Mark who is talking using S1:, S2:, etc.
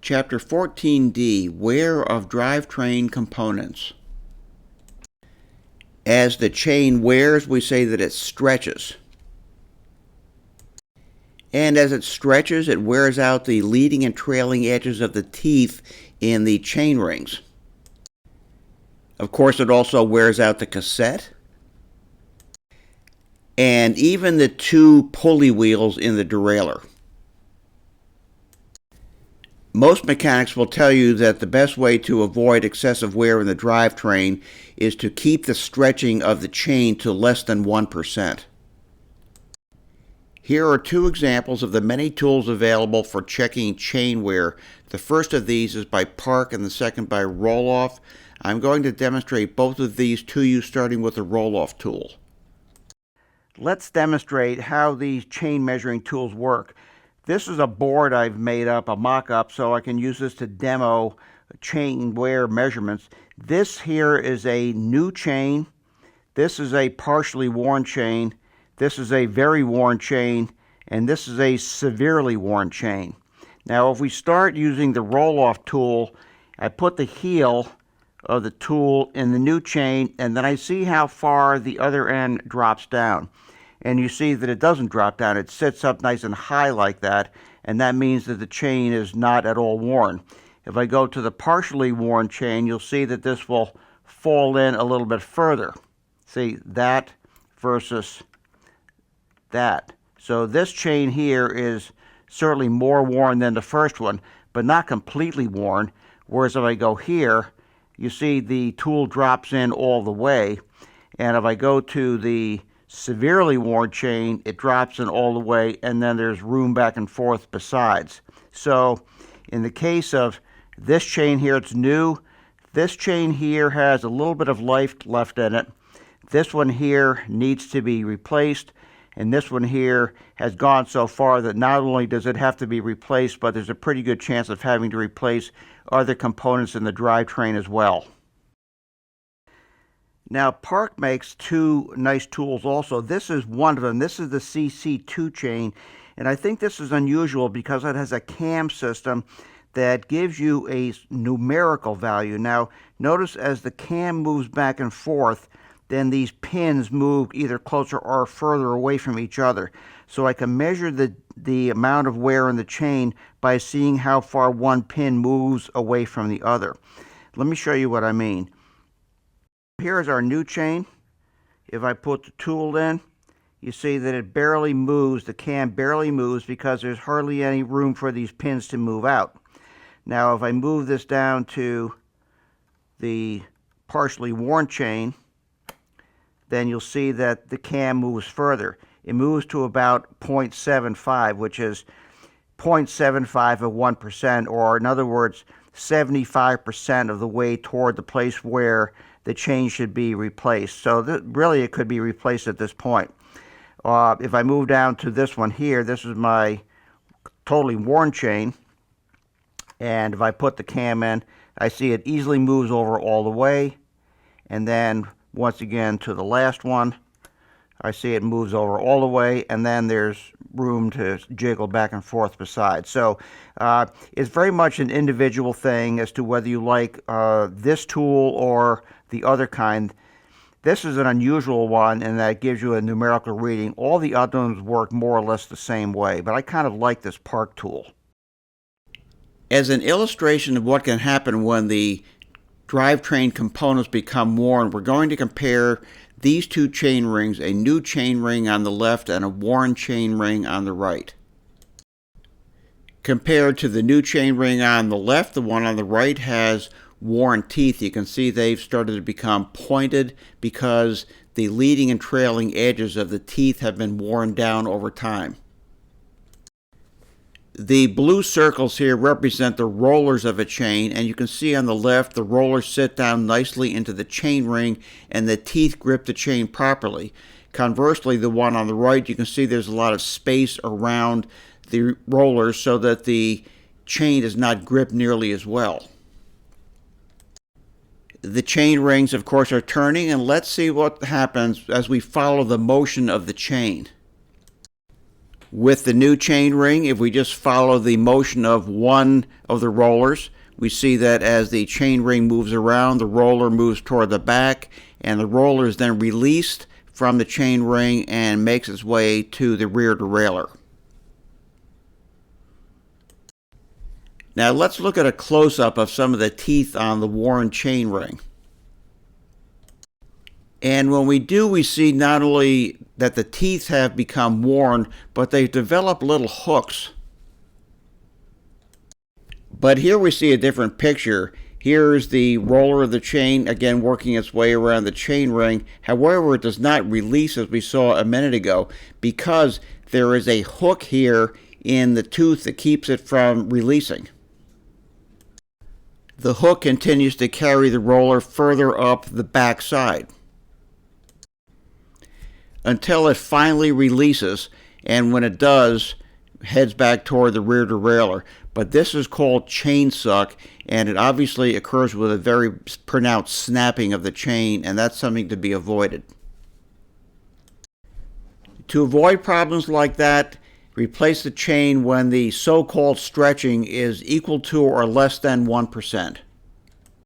S1: Chapter 14D, Wear of Drivetrain Components. As the chain wears, we say that it stretches. And as it stretches, it wears out the leading and trailing edges of the teeth in the chain rings. Of course, it also wears out the cassette and even the two pulley wheels in the derailleur. Most mechanics will tell you that the best way to avoid excessive wear in the drivetrain is to keep the stretching of the chain to less than 1%. Here are two examples of the many tools available for checking chain wear. The first of these is by Park and the second by Roll-Off. I'm going to demonstrate both of these to you, starting with the Roll-Off tool. Let's demonstrate how these chain measuring tools work. This is a board I've made up, a mock-up, so I can use this to demo chain wear measurements. This here is a new chain. This is a partially worn chain. This is a very worn chain. And this is a severely worn chain. Now, if we start using the roll-off tool, I put the heel of the tool in the new chain, and then I see how far the other end drops down. And you see that it doesn't drop down. It sits up nice and high like that, and that means that the chain is not at all worn. If I go to the partially worn chain, you'll see that this will fall in a little bit further. See, that versus that. So this chain here is certainly more worn than the first one, but not completely worn. Whereas if I go here, you see the tool drops in all the way. And if I go to the severely worn chain, it drops in all the way, and then there's room back and forth besides. So in the case of this chain here, it's new. This chain here has a little bit of life left in it. This one here needs to be replaced, and this one here has gone so far that not only does it have to be replaced, but there's a pretty good chance of having to replace other components in the drivetrain as well. Now, Park makes two nice tools also. This is one of them. This is the CC2 chain, and I think this is unusual because it has a cam system that gives you a numerical value. Now, notice as the cam moves back and forth, then these pins move either closer or further away from each other. So I can measure the amount of wear in the chain by seeing how far one pin moves away from the other. Let me show you what I mean. Here's our new chain. If I put the tool in, you see that it barely moves, the cam barely moves because there's hardly any room for these pins to move out. Now if I move this down to the partially worn chain, then you'll see that the cam moves further. It moves to about 0.75, which is 0.75 of 1%, or in other words, 75% of the way toward the place where the chain should be replaced. So really it could be replaced at this point. If I move down to this one here, this is my totally worn chain, and if I put the cam in, I see it easily moves over all the way, and then once again to the last one, I see it moves over all the way, and then there's room to jiggle back and forth besides. So it's very much an individual thing as to whether you like this tool or the other kind. This is an unusual one in that it gives you a numerical reading. All the other ones work more or less the same way, but I kind of like this Park tool. As an illustration of what can happen when the drivetrain components become worn, we're going to compare these two chain rings, a new chain ring on the left and a worn chain ring on the right. Compared to the new chain ring on the left, the one on the right has worn teeth. You can see they've started to become pointed because the leading and trailing edges of the teeth have been worn down over time. The blue circles here represent the rollers of a chain, and you can see on the left the rollers sit down nicely into the chain ring and the teeth grip the chain properly. Conversely, the one on the right, you can see there's a lot of space around the rollers so that the chain is not gripped nearly as well. The chain rings, of course, are turning, and let's see what happens as we follow the motion of the chain. With the new chain ring, if we just follow the motion of one of the rollers, we see that as the chain ring moves around, the roller moves toward the back, and the roller is then released from the chain ring and makes its way to the rear derailleur. Now let's look at a close-up of some of the teeth on the worn chain ring. And when we do, we see not only that the teeth have become worn, but they've developed little hooks. But here we see a different picture. Here's the roller of the chain, again working its way around the chain ring. However, it does not release as we saw a minute ago because there is a hook here in the tooth that keeps it from releasing. The hook continues to carry the roller further up the back side until it finally releases, and when it does, heads back toward the rear derailleur. But this is called chain suck, and it obviously occurs with a very pronounced snapping of the chain, and that's something to be avoided. To avoid problems like that, replace the chain when the so-called stretching is equal to or less than 1%.